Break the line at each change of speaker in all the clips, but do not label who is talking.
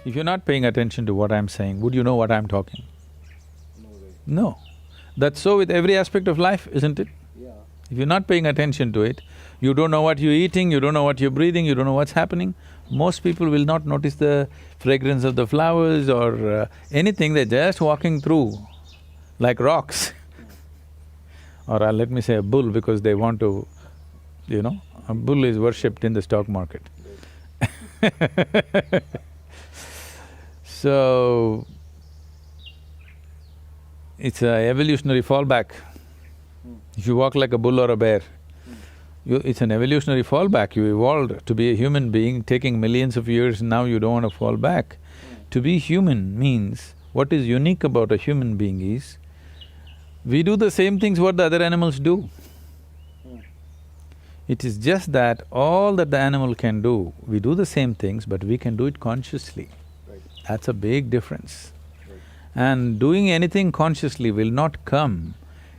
If you're not paying attention to what I'm saying, would you know what I'm talking?
No way.
No. That's so with every aspect of life, isn't it?
Yeah.
If you're not paying attention to it, you don't know what you're eating, you don't know what you're breathing, you don't know what's happening. Most people will not notice the fragrance of the flowers or anything, they're just walking through like rocks. Or let me say a bull because they want to, a bull is worshipped in the stock market. So, it's a evolutionary fallback. If you walk like a bull or a bear, it's an evolutionary fallback. You evolved to be a human being, taking millions of years, now you don't want to fall back. To be human means, what is unique about a human being is, we do the same things what the other animals do. It is just that all that the animal can do, we do the same things, but we can do it consciously.
Right.
That's a big difference.
Right.
And doing anything consciously will not come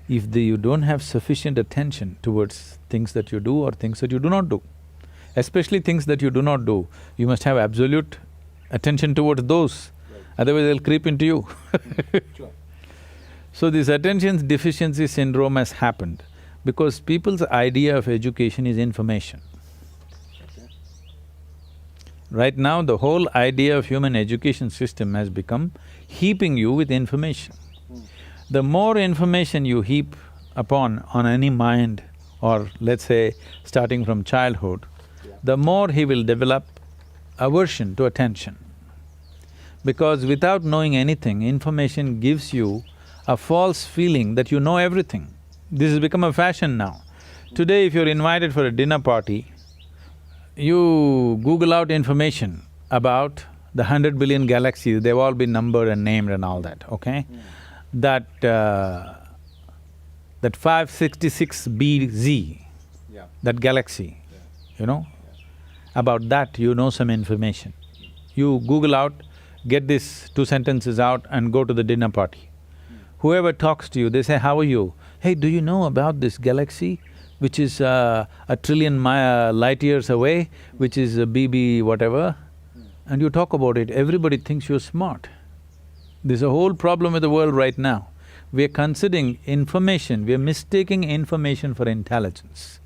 if you don't have sufficient attention towards things that you do or things that you do not do. Especially things that you do not do, you must have absolute attention towards those,
Right.
otherwise they'll creep into you.
Sure.
So this attention deficiency syndrome has happened because people's idea of education is information.
Okay.
Right now, the whole idea of human education system has become heaping you with information. The more information you heap on any mind, or let's say starting from childhood, the more he will develop aversion to attention. Because without knowing anything, information gives you a false feeling that you know everything. This has become a fashion now. Today, if you're invited for a dinner party, you Google out information about the 100 billion galaxies, they've all been numbered and named and all that, okay? That 566BZ,
Yeah.
that galaxy, about that you know some information. You Google out, get these 2 sentences out and go to the dinner party. Whoever talks to you, they say, how are you? Hey, do you know about this galaxy which is a trillion light years away, which is a BB whatever? And you talk about it, everybody thinks you're smart. There's a whole problem with the world right now. We're considering information, we're mistaking information for intelligence.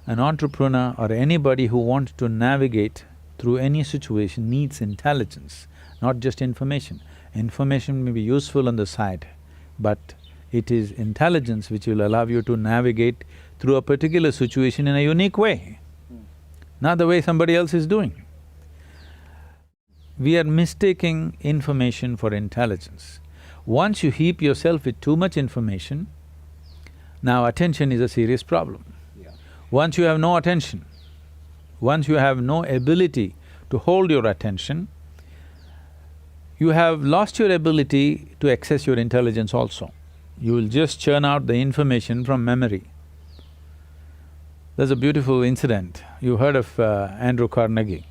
An entrepreneur or anybody who wants to navigate through any situation needs intelligence, not just information. Information may be useful on the side, but it is intelligence which will allow you to navigate through a particular situation in a unique way, not the way somebody else is doing. We are mistaking information for intelligence. Once you heap yourself with too much information, now attention is a serious problem.
Yeah.
Once you have no attention, once you have no ability to hold your attention, you have lost your ability to access your intelligence also. You will just churn out the information from memory. There's a beautiful incident. You heard of Andrew Carnegie.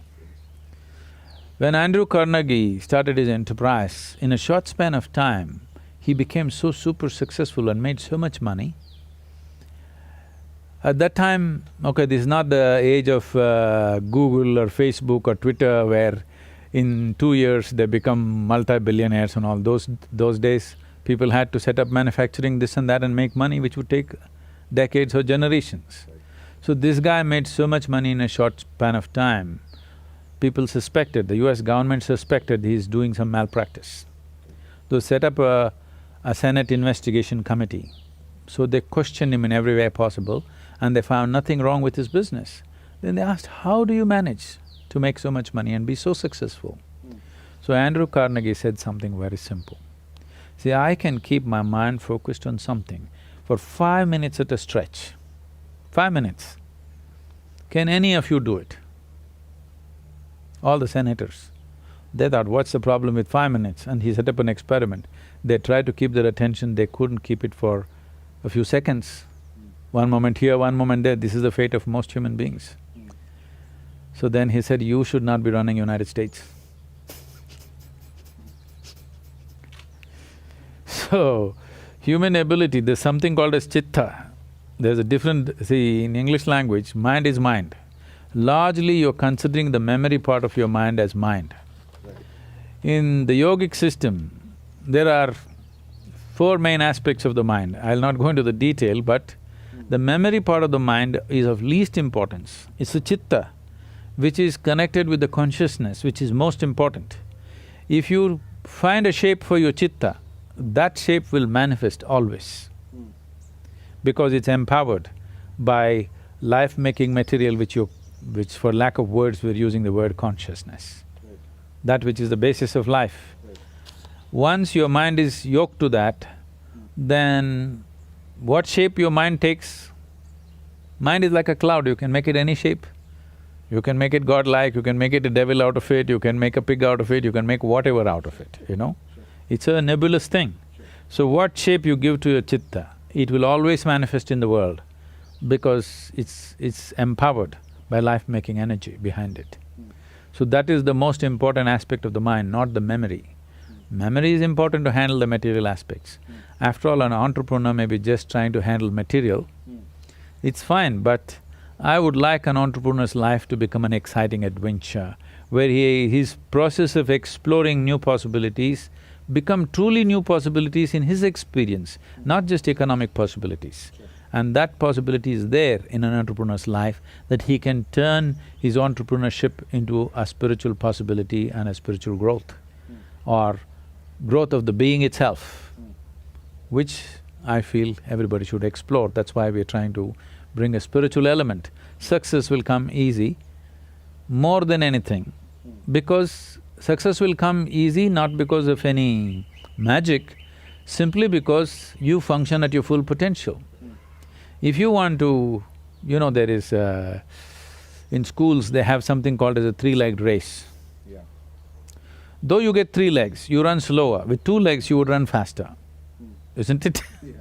When Andrew Carnegie started his enterprise, in a short span of time, he became so super successful and made so much money. At that time, okay, this is not the age of Google or Facebook or Twitter where in 2 years they become multi-billionaires and all. Those days, people had to set up manufacturing this and that and make money which would take decades or generations. So this guy made so much money in a short span of time, people suspected, the US government suspected he's doing some malpractice. They set up a Senate investigation committee. So they questioned him in every way possible and they found nothing wrong with his business. Then they asked, how do you manage to make so much money and be so successful? So Andrew Carnegie said something very simple. See, I can keep my mind focused on something for 5 minutes at a stretch. 5 minutes. Can any of you do it? All the senators. They thought, what's the problem with 5 minutes? And he set up an experiment. They tried to keep their attention, they couldn't keep it for a few seconds. One moment here, one moment there, this is the fate of most human beings. So then he said, you should not be running United States. So, human ability, there's something called as chitta. There's a different… see, in English language, mind is mind. largely you're considering the memory part of your mind as mind.
Right.
In the yogic system, there are four main aspects of the mind. I'll not go into the detail, but the memory part of the mind is of least importance. It's the chitta, which is connected with the consciousness, which is most important. If you find a shape for your chitta, that shape will manifest always, because it's empowered by life-making material which for lack of words we're using the word consciousness,
Right.
that which is the basis of life.
Right.
Once your mind is yoked to that, then what shape your mind takes, mind is like a cloud, you can make it any shape. You can make it godlike, you can make it a devil out of it, you can make a pig out of it, you can make whatever out of it, you know?
Sure.
It's a nebulous thing.
Sure.
So what shape you give to your chitta, it will always manifest in the world because it's empowered by life-making energy behind it. So that is the most important aspect of the mind, not the memory. Memory is important to handle the material aspects. After all, an entrepreneur may be just trying to handle material, it's fine, but I would like an entrepreneur's life to become an exciting adventure, where his process of exploring new possibilities become truly new possibilities in his experience, not just economic possibilities.
Sure.
And that possibility is there in an entrepreneur's life, that he can turn his entrepreneurship into a spiritual possibility and a spiritual growth, or growth of the being itself, which I feel everybody should explore. That's why we're trying to bring a spiritual element. Success will come easy more than anything, because success will come easy not because of any magic, simply because you function at your full potential. If you want to… there is… in schools they have something called as a three-legged race.
Yeah.
Though you get 3 legs, you run slower. With 2 legs, you would run faster, isn't it?
Yeah.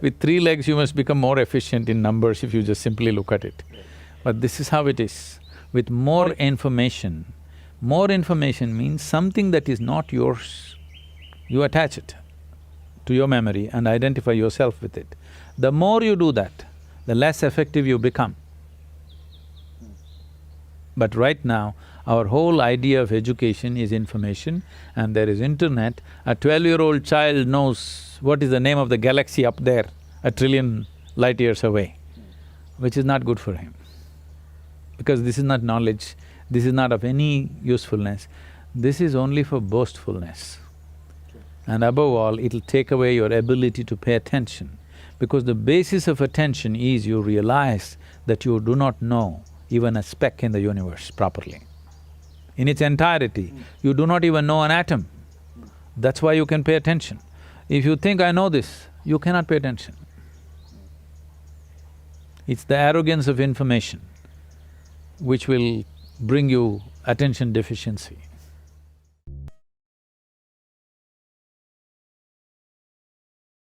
With 3 legs, you must become more efficient in numbers if you just simply look at it. But this is how it is. With more information means something that is not yours, you attach it to your memory and identify yourself with it. The more you do that, the less effective you become. But right now, our whole idea of education is information, and there is internet. A 12-year-old child knows what is the name of the galaxy up there, 1 trillion light years away, which is not good for him. Because this is not knowledge, this is not of any usefulness, this is only for boastfulness. And above all, it'll take away your ability to pay attention, because the basis of attention is you realize that you do not know even a speck in the universe properly. In its entirety, you do not even know an atom. That's why you can pay attention. If you think, I know this, you cannot pay attention. It's the arrogance of information which will bring you attention deficiency.